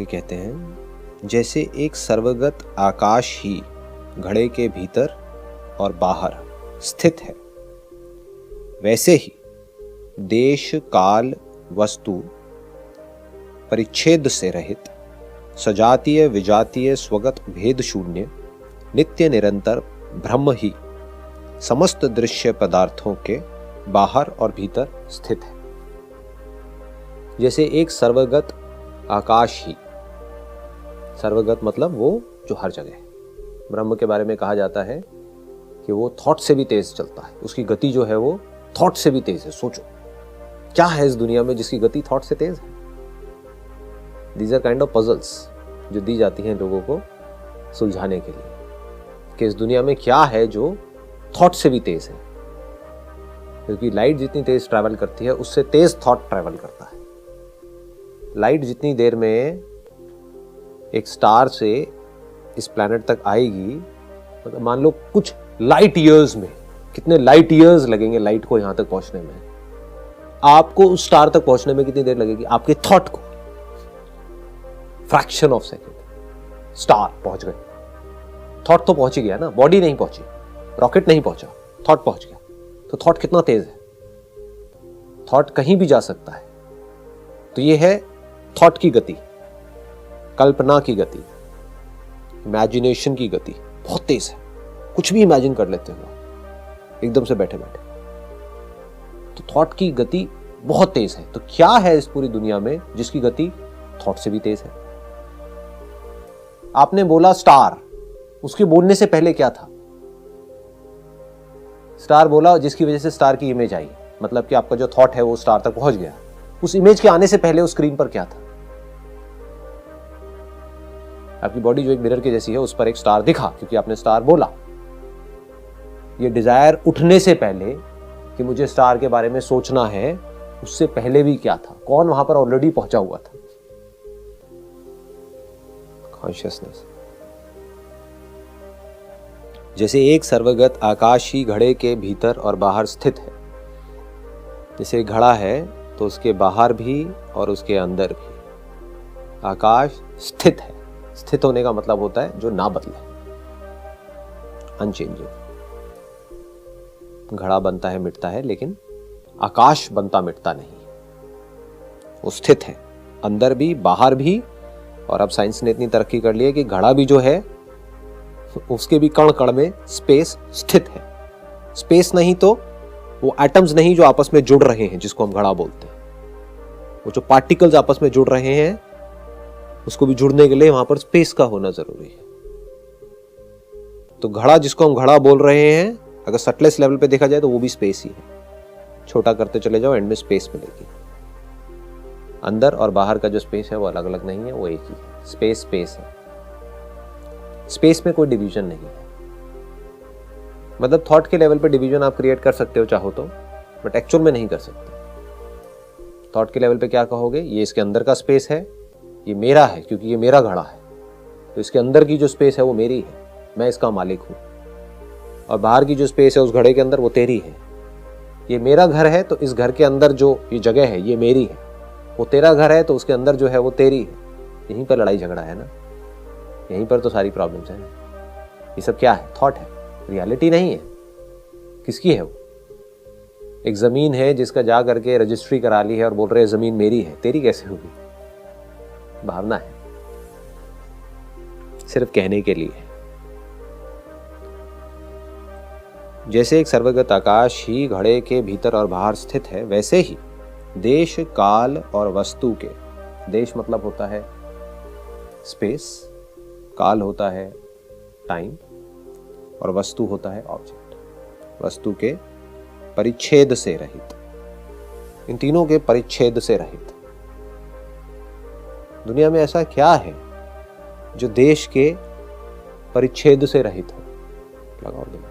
आगे कहते हैं, जैसे एक सर्वगत आकाश ही घड़े के भीतर और बाहर स्थित है, वैसे ही देश काल वस्तु परिच्छेद से रहित, सजातीय विजातीय स्वगत भेद शून्य, नित्य निरंतर ब्रह्म ही समस्त दृश्य पदार्थों के बाहर और भीतर स्थित है। जैसे एक सर्वगत आकाश ही, सर्वगत मतलब वो जो हर जगह है। ब्रह्म के बारे में कहा जाता है कि वो थॉट से भी तेज चलता है, उसकी गति जो है वो थॉट से भी तेज है। सोचो क्या है इस दुनिया में जिसकी गति थॉट से तेज है। These are kind of puzzles जो दी जाती हैं लोगों को सुलझाने के लिए कि इस दुनिया में क्या है जो थॉट से भी तेज है, क्योंकि लाइट जितनी तेज ट्रैवल करती है उससे तेज थॉट ट्रैवल करता है। लाइट जितनी देर में एक स्टार से इस प्लैनेट तक आएगी, मतलब मान लो कुछ लाइट ईयर्स में, कितने लाइट ईयर्स लगेंगे लाइट को यहां तक पहुंचने में, आपको उस स्टार तक पहुंचने में कितनी देर लगेगी? आपके थॉट को फ्रैक्शन ऑफ सेकेंड स्टार पहुंच गए। थॉट तो पहुंच ही गया ना, बॉडी नहीं पहुंची, रॉकेट नहीं पहुंचा, थॉट पहुंच गया। तो थॉट कितना तेज है, थॉट कहीं भी जा सकता है। तो ये है थॉट की गति, कल्पना की गति, इमेजिनेशन की गति बहुत तेज है। कुछ भी इमेजिन कर लेते हो एकदम से बैठे बैठे। तो थॉट की गति बहुत तेज है। तो क्या है इस पूरी दुनिया में जिसकी गति थॉट से भी तेज है? आपने बोला स्टार, उसके बोलने से पहले क्या था? स्टार बोला जिसकी वजह से स्टार की इमेज आई, मतलब कि आपका जो थॉट है वो स्टार तक पहुंच गया। उस इमेज के आने से पहले उस स्क्रीन पर क्या था? आपकी बॉडी जो एक मिरर की जैसी है, उस पर एक स्टार दिखा क्योंकि आपने स्टार बोला। ये डिजायर उठने से पहले कि मुझे स्टार के बारे में सोचना है, उससे पहले भी क्या था? कौन वहां पर ऑलरेडी पहुंचा हुआ था? कॉन्शियसनेस। जैसे एक सर्वगत आकाश ही घड़े के भीतर और बाहर स्थित है। जैसे घड़ा है तो उसके बाहर भी और उसके अंदर भी आकाश स्थित है। स्थित होने का मतलब होता है जो ना बदले, अनचेंजिंग। घड़ा बनता है मिटता है, लेकिन आकाश बनता मिटता नहीं, वो स्थित है अंदर भी बाहर भी। और अब साइंस ने इतनी तरक्की कर ली है कि घड़ा भी जो है उसके भी कण कण में स्पेस स्थित है। स्पेस नहीं तो वो एटम्स नहीं जो आपस में जुड़ रहे हैं, जिसको हम घड़ा बोलते हैं, वो जो पार्टिकल्स आपस में जुड़ रहे हैं, उसको भी जुड़ने के लिए वहां पर स्पेस का होना जरूरी है। तो घड़ा जिसको हम घड़ा बोल रहे हैं, अगर सटलेस लेवल पे देखा जाए तो वो भी स्पेस ही है। छोटा करते चले जाओ, एंड में स्पेस मिलेगी। अंदर और बाहर का जो स्पेस है वो अलग अलग नहीं है, वो एक ही है। स्पेस स्पेस है, स्पेस में कोई डिवीजन नहीं है। मतलब थॉट के लेवल पे डिवीजन आप क्रिएट कर सकते हो चाहो तो, बट एक्चुअल में नहीं कर सकते। थॉट के लेवल पे क्या कहोगे? ये इसके अंदर का स्पेस है, ये मेरा है क्योंकि ये मेरा घड़ा है, तो इसके अंदर की जो स्पेस है वो मेरी है, मैं इसका मालिक हूं। और बाहर की जो स्पेस है उस घड़े के अंदर वो तेरी है। ये मेरा घर है तो इस घर के अंदर जो ये जगह है ये मेरी है। वो तेरा घर है तो उसके अंदर जो है वो तेरी है। यहीं पर लड़ाई झगड़ा है ना, यहीं पर तो सारी प्रॉब्लम्स हैं। ये सब क्या है? थॉट है, रियलिटी नहीं है। किसकी है वो? एक जमीन है जिसका जा करके रजिस्ट्री करा ली है और बोल रहे हैं जमीन मेरी है। तेरी कैसे होगी? भावना है, सिर्फ कहने के लिए। जैसे एक सर्वगत आकाश ही घड़े के भीतर और बाहर स्थित है, वैसे ही देश काल और वस्तु के, देश मतलब होता है स्पेस, काल होता है टाइम, और वस्तु होता है ऑब्जेक्ट। वस्तु के परिच्छेद से रहित, इन तीनों के परिच्छेद से रहित। दुनिया में ऐसा क्या है जो देश के परिच्छेद से रहित हो? लगाओ दिमाग।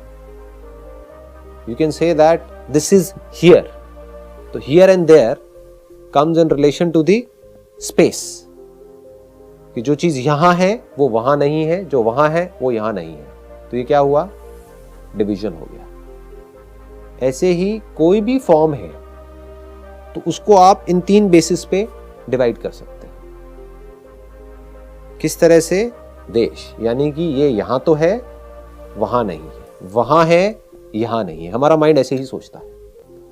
You can say that this is here. तो here and there comes in relation to the space. कि जो चीज यहां है वो वहां नहीं है, जो वहां है वो यहां नहीं है। तो ये क्या हुआ? डिवीजन हो गया। ऐसे ही कोई भी फॉर्म है तो उसको आप इन तीन बेसिस पे डिवाइड कर सकते हैं। किस तरह से? देश, यानी कि ये यहां तो है वहां नहीं है, वहां है यहां नहीं है। हमारा माइंड ऐसे ही सोचता है।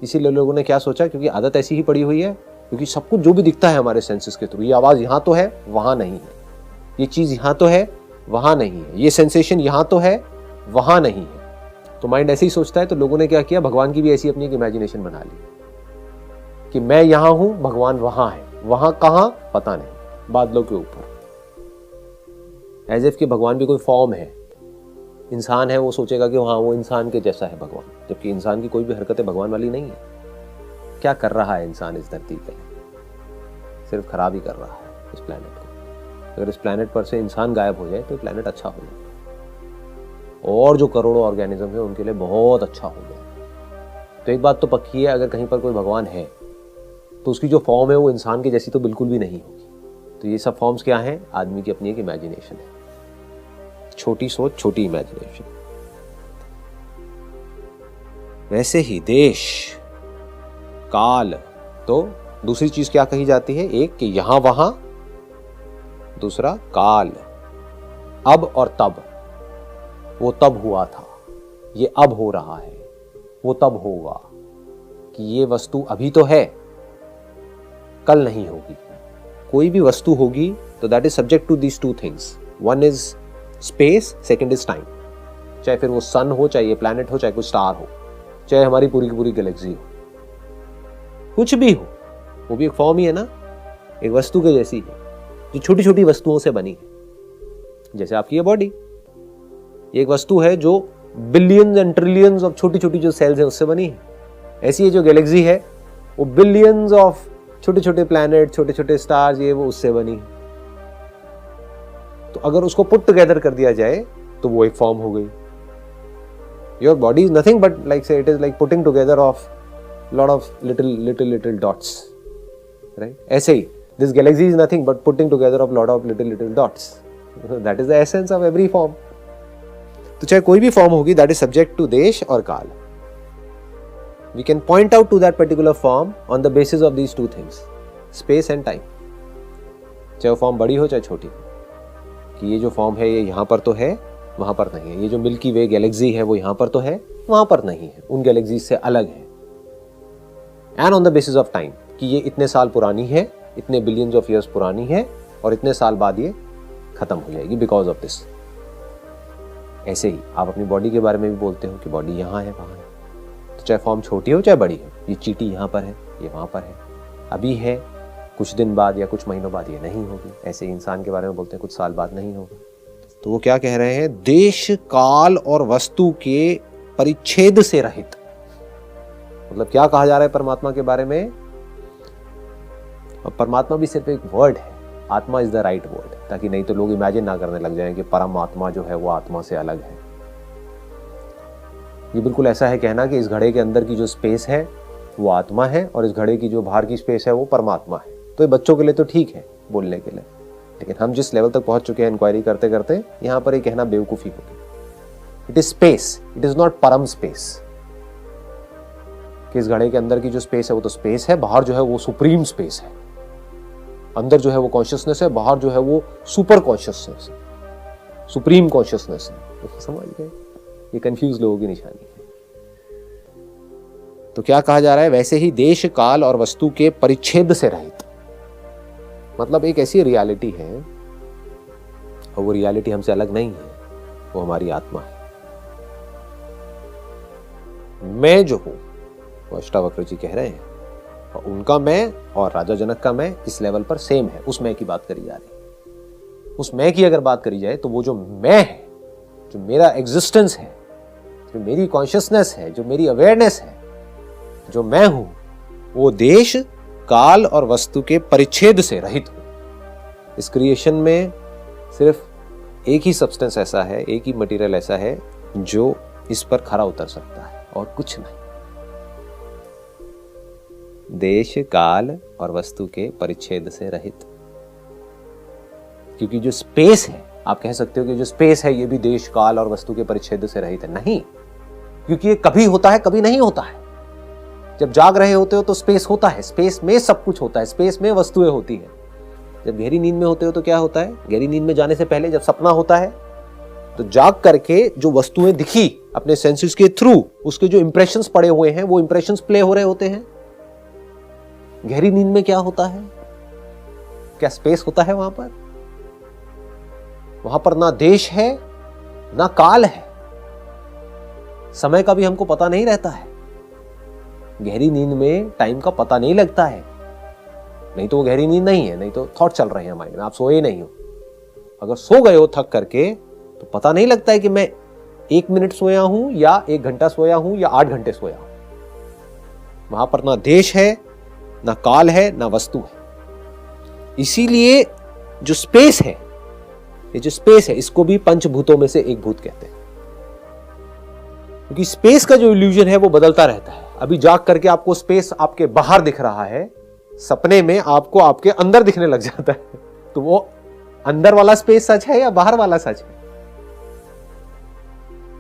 इसीलिए लोगों ने क्या सोचा, क्योंकि आदत ऐसी ही पड़ी हुई है, क्योंकि सब कुछ जो भी दिखता है हमारे सेंसेस के थ्रू, ये आवाज यहां तो है वहां नहीं है, ये चीज यहां तो है वहां नहीं है, ये सेंसेशन यहां तो है वहां नहीं है, तो माइंड ऐसे ही सोचता है। तो लोगों ने क्या किया, भगवान की भी ऐसी अपनी एक इमेजिनेशन बना ली कि मैं यहां हूं, भगवान वहां है, वहां कहां पता नहीं, बादलों के ऊपर। एज इफ कि भगवान भी कोई फॉर्म है, इंसान है, वो सोचेगा कि हाँ वो इंसान के जैसा है भगवान, जबकि इंसान की कोई भी हरकतें भगवान वाली नहीं है। क्या कर रहा है इंसान इस धरती पे? सिर्फ खराब ही कर रहा है इस प्लेनेट को। अगर इस प्लेनेट पर से इंसान गायब हो जाए तो प्लेनेट अच्छा हो जाए, और जो करोड़ों ऑर्गेनिज्म है उनके लिए बहुत अच्छा हो जाए। तो एक बात तो पक्की है, अगर कहीं पर कोई भगवान है तो उसकी जो फॉर्म है वो इंसान की जैसी तो बिल्कुल भी नहीं होगी। तो ये सब फॉर्म्स क्या हैं? आदमी की अपनी एक इमेजिनेशन है, छोटी सोच, छोटी इमेजिनेशन। वैसे ही देश काल, तो दूसरी चीज क्या कही जाती है? एक कि यहां वहां, दूसरा काल, अब और तब। वो तब हुआ था, ये अब हो रहा है, वो तब होगा। कि ये वस्तु अभी तो है, कल नहीं होगी। कोई भी वस्तु होगी तो that is subject to these two things, one is space, second is time. चाहे फिर वो सन हो, चाहे ये प्लैनेट हो, चाहे कोई स्टार हो, चाहे हमारी पूरी की पूरी गैलेक्सी हो, कुछ भी हो, वो भी एक फॉर्म ही है ना, एक वस्तु के जैसी है, जो छोटी छोटी वस्तुओं से बनी है। जैसे आपकी ये बॉडी, एक वस्तु है जो बिलियंस एंड ट्रिलियंस ऑफ छोटी छोटी जो सेल्स है उससे बनी है। ऐसी है जो गैलेक्सी है, वो बिलियंस ऑफ छोटे छोटे प्लैनेट, छोटे छोटे स्टार्स, ये वो उससे बनी है। तो अगर उसको पुट टुगेदर कर दिया जाए तो वो एक फॉर्म हो गई। Your body is nothing but like say it is like putting together of lot of little dots, right? ऐसे ही this galaxy is nothing but putting together of lot of little dots, that is the essence of every form. तो चाहे कोई भी form होगी, that is subject to देश और काल। We can point out to that particular form on the basis of these two things, space and time. चाहे वो फॉर्म बड़ी हो चाहे छोटी हो, कि ये जो फॉर्म है ये यहां पर तो है, वहां पर नहीं है। ये जो मिल्की वे गैलेक्सी है वो यहां पर तो है, वहां पर नहीं है, उन गैलेक्सी से अलग है। And on the basis of time, कि ये इतने साल पुरानी है, इतने बिलियंस ऑफ ईयर्स पुरानी है, और इतने साल बाद ये खत्म हो जाएगी बिकॉज ऑफ दिस। ऐसे ही आप अपनी बॉडी के बारे में भी बोलते हो कि बॉडी यहाँ है, वहां है। तो चाहे फॉर्म छोटी हो चाहे बड़ी हो, ये चींटी यहाँ पर है, ये वहां पर है, अभी है, कुछ दिन बाद या कुछ महीनों बाद ये नहीं होगी। ऐसे ही इंसान के बारे में बोलते हैं कुछ साल बाद नहीं होगा। तो वो क्या कह रहे हैं? देश काल और वस्तु के परिच्छेद से रहित। मतलब क्या कहा जा रहा है परमात्मा के बारे में? और परमात्मा भी सिर्फ एक वर्ड है, आत्मा इज द राइट वर्ड, ताकि नहीं तो लोग इमेजिन ना करने लग जाएं कि परमात्मा जो है वो आत्मा से अलग है। ये बिल्कुल ऐसा है कहना कि इस घड़े के अंदर की जो स्पेस है वो आत्मा है, और इस घड़े की जो बाहर की स्पेस है वो परमात्मा है। तो ये बच्चों के लिए तो ठीक है बोलने के लिए, लेकिन हम जिस लेवल तक पहुंच चुके हैं इंक्वायरी करते करते, यहां पर ये कहना बेवकूफी होगी। It is space, it is not परम स्पेस। कि इस घड़े के अंदर की जो स्पेस है वो तो स्पेस है, बाहर जो है वो सुप्रीम स्पेस है। अंदर जो है वो कॉन्शियसनेस है, बाहर जो है वो सुपर कॉन्शियसनेस है, सुप्रीम कॉन्शियसनेस है। तो समझ गए? ये कंफ्यूज लोगों की निशानी है। तो क्या कहा जा रहा है? वैसे ही देश काल और वस्तु के परिच्छेद से रहित। मतलब एक ऐसी रियलिटी है, और वो रियलिटी हमसे अलग नहीं है, वो हमारी आत्मा है। मैं जो हूं, वो अष्टावक्र जी कह रहे हैं, और उनका मैं और राजा जनक का मैं इस लेवल पर सेम है। उस मैं की बात करी जा रही है। उस मैं की अगर बात करी जाए तो वो जो मैं है, जो मेरा एग्जिस्टेंस है, जो मेरी कॉन्शियसनेस है, जो मेरी अवेयरनेस है, जो मैं हूं, वो देश काल और वस्तु के परिच्छेद से रहित हो। इस क्रिएशन में सिर्फ एक ही सब्सटेंस ऐसा है, एक ही मटेरियल ऐसा है जो इस पर खरा उतर सकता है, और कुछ नहीं। देश काल और वस्तु के परिच्छेद से रहित। क्योंकि जो स्पेस है, आप कह सकते हो कि जो स्पेस है ये भी देश काल और वस्तु के परिच्छेद से रहित है। नहीं, क्योंकि ये कभी होता है कभी नहीं होता है। जब जाग रहे होते हो तो स्पेस होता है, स्पेस में सब कुछ होता है, स्पेस में वस्तुएं होती है। जब गहरी नींद में होते हो तो क्या होता है, गहरी नींद में जाने से पहले जब सपना होता है तो जाग करके जो वस्तुएं दिखी अपने सेंसेस के थ्रू, उसके जो इंप्रेशंस पड़े हुए हैं वो इंप्रेशंस प्ले हो रहे होते हैं। गहरी नींद में क्या होता है, क्या स्पेस होता है वहां पर? वहां पर ना देश है ना काल है, समय का भी हमको पता नहीं रहता है। गहरी नींद में टाइम का पता नहीं लगता है, नहीं तो वो गहरी नींद नहीं है, नहीं तो थॉट चल रहे हैं माइंड में, आप सोए नहीं हो। अगर सो गए हो थक करके तो पता नहीं लगता है कि मैं 1 मिनट सोया हूं या 1 घंटा सोया हूं या 8 घंटे सोया हूं। वहां पर ना देश है ना काल है ना वस्तु है। इसीलिए जो स्पेस है, ये जो स्पेस है इसको भी पंचभूतों में से एक भूत कहते हैं, क्योंकि स्पेस का जो इल्यूजन है वो बदलता रहता है। अभी जाग करके आपको स्पेस आपके बाहर दिख रहा है, सपने में आपको आपके अंदर दिखने लग जाता है। तो वो अंदर वाला स्पेस सच है या बाहर वाला सच है?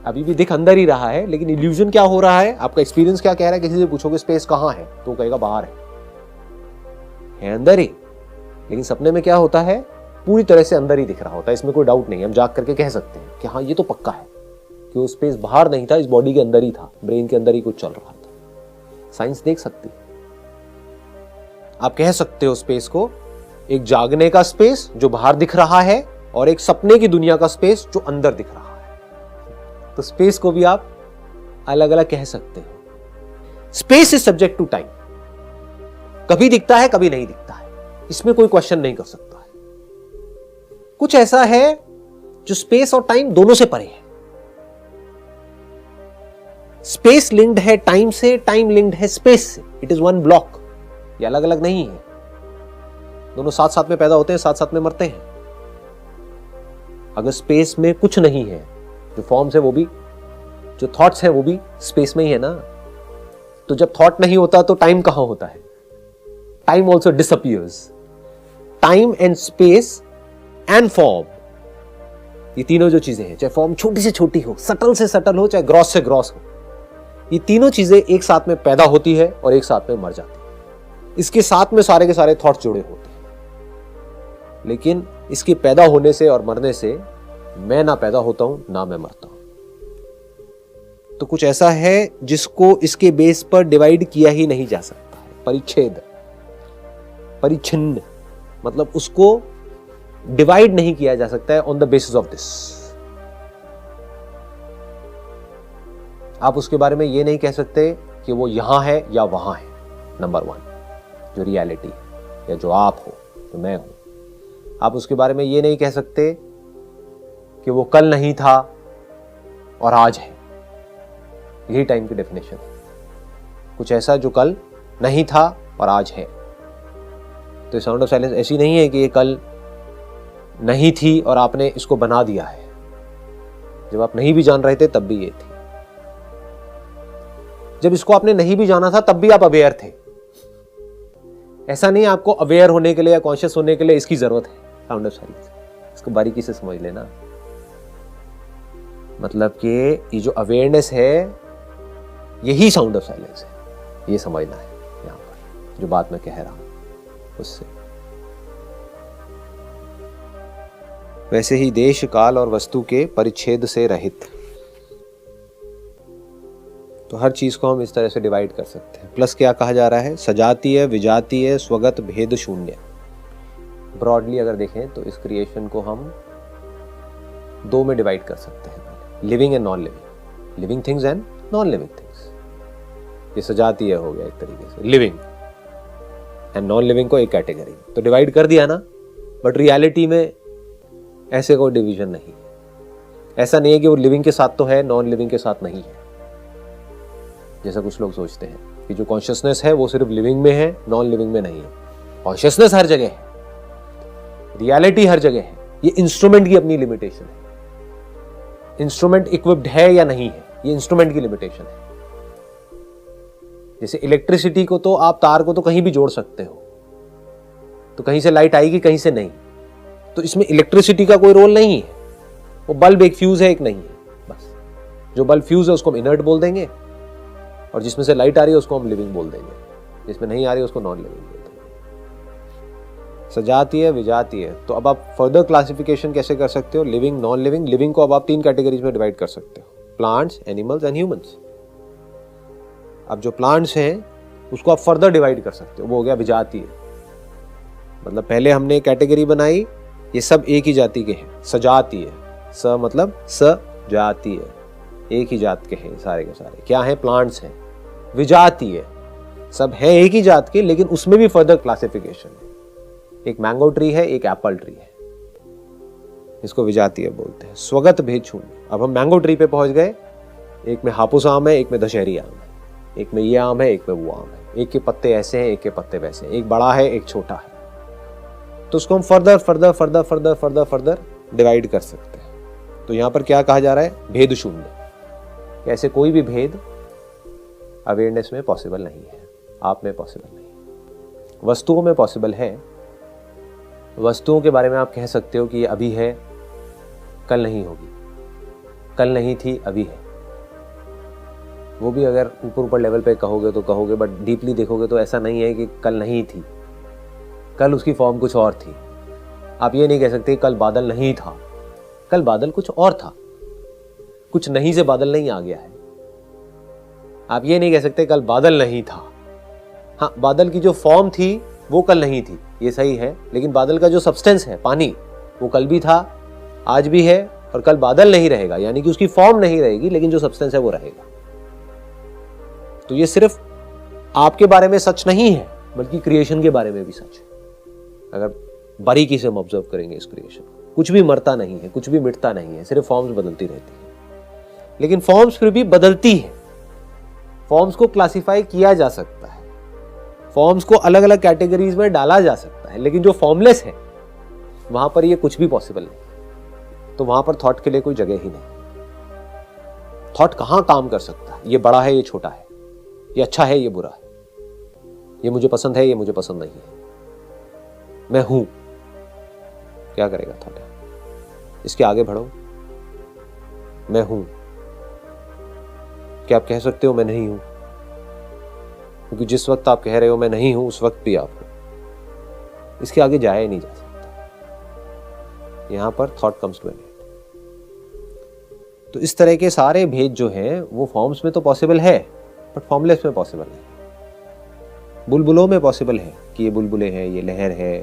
अभी भी दिख अंदर ही रहा है, लेकिन इल्यूजन क्या हो रहा है, आपका एक्सपीरियंस क्या कह रहा है? किसी से पूछोगे स्पेस कहां है तो कहेगा बाहर है अंदर ही। लेकिन सपने में क्या होता है, पूरी तरह से अंदर ही दिख रहा होता है, इसमें कोई डाउट नहीं है। हम जाग करके कह सकते हैं कि हाँ ये तो पक्का है कि वो स्पेस बाहर नहीं था, इस बॉडी के अंदर ही था, ब्रेन के अंदर ही कुछ चल रहा था। साइंस देख सकती है। आप कह सकते हो स्पेस को एक जागने का स्पेस जो बाहर दिख रहा है और एक सपने की दुनिया का स्पेस जो अंदर दिख रहा है। तो स्पेस को भी आप अलग अलग कह सकते हो। Space is subject to time, कभी दिखता है कभी नहीं दिखता है, इसमें कोई क्वेश्चन नहीं कर सकता है। कुछ ऐसा है जो स्पेस और टाइम दोनों से परे है। स्पेस लिंक्ड है टाइम से, टाइम लिंक्ड है स्पेस से। इट इज वन ब्लॉक, ये अलग अलग नहीं है। दोनों साथ साथ में पैदा होते हैं, साथ साथ में मरते हैं। अगर स्पेस में कुछ नहीं है, जो फॉर्म्स है वो भी, जो थॉट्स हैं वो भी स्पेस में ही है ना। तो जब थॉट नहीं होता तो टाइम कहां होता है? Time also disappears. Time and space and form, ये तीनों जो चीजें हैं, चाहे फॉर्म छोटी से छोटी हो, सटल से सटल हो, चाहे ग्रॉस से ग्रॉस हो, ये तीनों चीजें एक साथ में पैदा होती है और एक साथ में मर जाती है। इसके साथ में सारे के सारे थॉट्स जुड़े होते हैं। लेकिन इसके पैदा होने से और मरने से मैं ना पैदा होता हूं ना मैं मरता हूं। तो कुछ ऐसा है जिसको इसके बेस पर डिवाइड किया ही नहीं जा सकता है। परिच्छेद, परिच्छिन्न, मतलब उसको डिवाइड नहीं किया जा सकता है on the basis of this. आप उसके बारे में ये नहीं कह सकते कि वो यहां है या वहां है। नंबर 1 जो रियलिटी है, या जो आप हो, जो मैं हूं, आप उसके बारे में ये नहीं कह सकते कि वो कल नहीं था और आज है। यही टाइम की डेफिनेशन है। कुछ ऐसा जो कल नहीं था और आज है। तो साउंड ऑफ साइलेंस ऐसी नहीं है कि ये कल नहीं थी और आपने इसको बना दिया है। जब आप नहीं भी जान रहे थे तब भी ये थी। जब इसको आपने नहीं भी जाना था तब भी आप अवेयर थे। ऐसा नहीं आपको अवेयर होने के लिए या कॉन्शियस होने के लिए इसकी जरूरत है। साउंड ऑफ साइलेंस, इसको बारीकी से समझ लेना। मतलब कि ये जो अवेयरनेस है यही साउंड ऑफ साइलेंस है, ये समझना है यहां पर जो बात मैं कह रहा हूं उससे। वैसे ही देश, काल और वस्तु के परिच्छेद से रहित। तो हर चीज को हम इस तरह से डिवाइड कर सकते हैं। प्लस क्या कहा जा रहा है? सजातीय, विजातीय, स्वगत, भेद शून्य। ब्रॉडली अगर देखें तो इस क्रिएशन को हम 2 में डिवाइड कर सकते हैं, living and non living, living things and non living things. ये सजातीय हो गया एक तरीके से, लिविंग एंड नॉन लिविंग को एक कैटेगरी में तो डिवाइड कर दिया ना। बट रियलिटी में ऐसे कोई डिवीजन नहीं है। ऐसा नहीं है कि वो लिविंग के साथ तो है, नॉन लिविंग के साथ नहीं है, जैसा कुछ लोग सोचते हैं कि जो कॉन्शियसनेस है वो सिर्फ लिविंग में है, नॉन लिविंग में नहीं है। कॉन्शियसनेस हर जगह है, रियलिटी हर जगह है। ये इंस्ट्रूमेंट की अपनी लिमिटेशन है। इंस्ट्रूमेंट इक्विप्ड है या नहीं है, ये इंस्ट्रूमेंट की लिमिटेशन है। जैसे इलेक्ट्रिसिटी को तो आप तार को तो कहीं भी जोड़ सकते हो, तो कहीं से लाइट आएगी कहीं से नहीं। तो इसमें इलेक्ट्रिसिटी का कोई रोल नहीं है। वो बल्ब एक फ्यूज है, एक नहीं है, बस। जो बल्ब फ्यूज है उसको हम इनर्ट बोल देंगे, और जिसमें से लाइट आ रही है उसको हम लिविंग बोल देंगे, जिसमें नहीं आ रही है उसको नॉन लिविंग बोल देंगे। सजातीय, विजातीय। तो अब आप फर्दर क्लासिफिकेशन कैसे कर सकते हो? Living, non living. लिविंग को अब आप 3 कैटेगरीज में डिवाइड कर सकते हो, प्लांट्स, एनिमल्स एंड ह्यूमंस। अब जो प्लांट्स हैं उसको आप फर्दर डिवाइड कर सकते हो, वो हो गया विजातीय। मतलब पहले हमने कैटेगरी बनाई, ये सब एक ही जाति के हैं। सजातीय, स मतलब सजातीय, एक ही जात के हैं सारे के सारे, क्या हैं? प्लांट्स हैं। विजातीय, सब हैं एक ही जात के, लेकिन उसमें भी फर्दर क्लासिफिकेशन है। एक मैंगो ट्री है, एक एप्पल ट्री है, इसको विजातीय बोलते हैं। स्वगत भेद शून्य। अब हम मैंगो ट्री पे पहुंच गए, एक में हापुस आम है, एक में दशहरी आम है, एक में ये आम है, एक में वो आम है, एक के पत्ते ऐसे हैं, एक के पत्ते वैसे हैं, एक बड़ा है, एक छोटा है। तो उसको हम further further further further further further divide कर सकते हैं। तो यहां पर क्या कहा जा रहा है? भेद शून्य। ऐसे कोई भी भेद अवेयरनेस में पॉसिबल नहीं है, आप में पॉसिबल नहीं है। वस्तुओं में पॉसिबल है। वस्तुओं के बारे में आप कह सकते हो कि ये अभी है, कल नहीं होगी, कल नहीं थी, अभी है। वो भी अगर ऊपर ऊपर लेवल पे कहोगे तो कहोगे, बट डीपली देखोगे तो ऐसा नहीं है कि कल नहीं थी, कल उसकी फॉर्म कुछ और थी। आप ये नहीं कह सकते कल बादल नहीं था, कल बादल कुछ और था, कुछ नहीं से बादल नहीं आ गया है। आप ये नहीं कह सकते कल बादल नहीं था। हाँ, बादल की जो फॉर्म थी वो कल नहीं थी, ये सही है, लेकिन बादल का जो सब्सटेंस है, पानी, वो कल भी था, आज भी है, और कल बादल नहीं रहेगा, यानी कि उसकी फॉर्म नहीं रहेगी, लेकिन जो सब्सटेंस है वो रहेगा। तो ये सिर्फ आपके बारे में सच नहीं है, बल्कि क्रिएशन के बारे में भी सच है। अगर बारीकी से हम ऑब्जर्व करेंगे इस क्रिएशन को, कुछ भी मरता नहीं है, कुछ भी मिटता नहीं है, सिर्फ फॉर्म्स बदलती रहती है। लेकिन फॉर्म्स फिर भी बदलती है। फॉर्म्स को क्लासिफाई किया जा सकता है, फॉर्म्स को अलग अलग कैटेगरीज में डाला जा सकता है, लेकिन जो फॉर्मलेस है वहां पर ये कुछ भी पॉसिबल नहीं। तो वहां पर थॉट के लिए कोई जगह ही नहीं। थॉट कहां काम कर सकता है? ये बड़ा है, ये छोटा है, ये अच्छा है, ये बुरा है, ये मुझे पसंद है, ये मुझे पसंद नहीं है, मैं हूं। क्या करेगा थॉट? इसके आगे बढ़ो, मैं हूं। क्या आप कह सकते हो मैं नहीं हूं? क्योंकि जिस वक्त आप कह रहे हो मैं नहीं हूं, उस वक्त भी आप हो। इसके आगे जाया ही नहीं जा सकता। यहां पर thought comes to an end. तो इस तरह के सारे भेद जो हैं वो फॉर्म्स में तो पॉसिबल है, बट फॉर्मलेस में पॉसिबल नहीं। बुलबुलों में पॉसिबल है कि ये बुलबुले हैं, ये लहर है,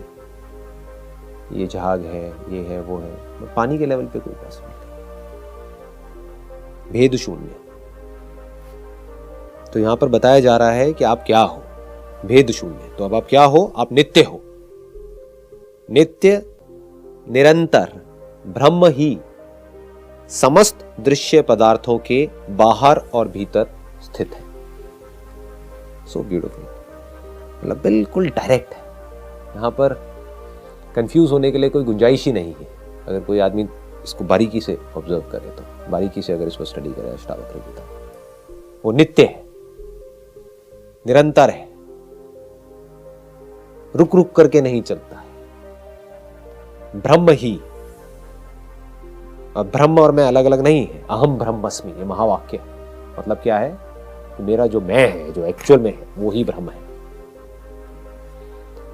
ये झाग है, ये है, वो है, बट पानी के लेवल पे कोई पॉसिबल नहीं। भेद शून्य। तो यहां पर बताया जा रहा है कि आप क्या हो, भेद शून्य। तो अब आप क्या हो? आप नित्य हो। नित्य, निरंतर ब्रह्म ही समस्त दृश्य पदार्थों के बाहर और भीतर स्थित है। सो ब्यूटीफुल, मतलब बिल्कुल डायरेक्ट है। यहां पर कंफ्यूज होने के लिए कोई गुंजाइश ही नहीं है। अगर कोई आदमी इसको बारीकी से ऑब्जर्व करे, तो बारीकी से अगर इसको स्टडी करे अष्टावक्र गीता, वो नित्य है, निरंतर है, रुक रुक करके नहीं चलता है। ब्रह्म ही, अब ब्रह्म और मैं अलग अलग नहीं है। अहम ब्रह्मस्मि, ये महावाक्य। मतलब क्या है? मेरा जो मैं है, जो एक्चुअल में है, वो ही ब्रह्म है।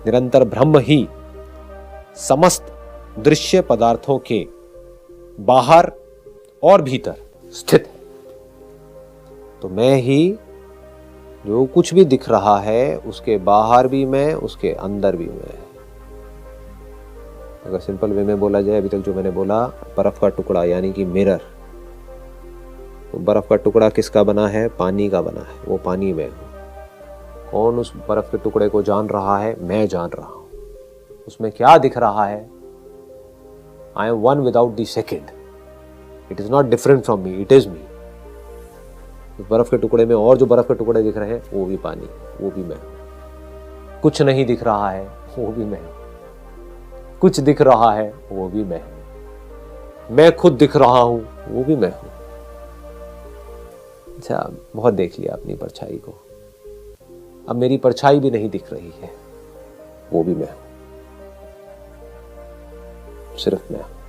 निरंतर ब्रह्म ही समस्त दृश्य पदार्थों के बाहर और भीतर स्थित है। तो मैं ही, जो कुछ भी दिख रहा है उसके बाहर भी मैं, उसके अंदर भी मैं। अगर सिंपल वे में बोला जाए, अभी तक जो मैंने बोला, बर्फ का टुकड़ा यानी कि मिरर। तो बर्फ का टुकड़ा किसका बना है? पानी का बना है, वो पानी में हूं। कौन उस बर्फ के टुकड़े को जान रहा है? मैं जान रहा हूं। उसमें क्या दिख रहा है? I am one without the second. It is not different from me, it is me. उस बर्फ के टुकड़े में और जो बर्फ के टुकड़े दिख रहे हैं वो भी पानी, वो भी मैं हूं। कुछ नहीं दिख रहा है, वो भी मैं हूं। कुछ दिख रहा है, वो भी मैं हूं। मैं खुद दिख रहा हूं, वो भी मैं हूं। अच्छा, बहुत देख लिया अपनी परछाई को, अब मेरी परछाई भी नहीं दिख रही है, वो भी मैं हूं। सिर्फ मैं हूं।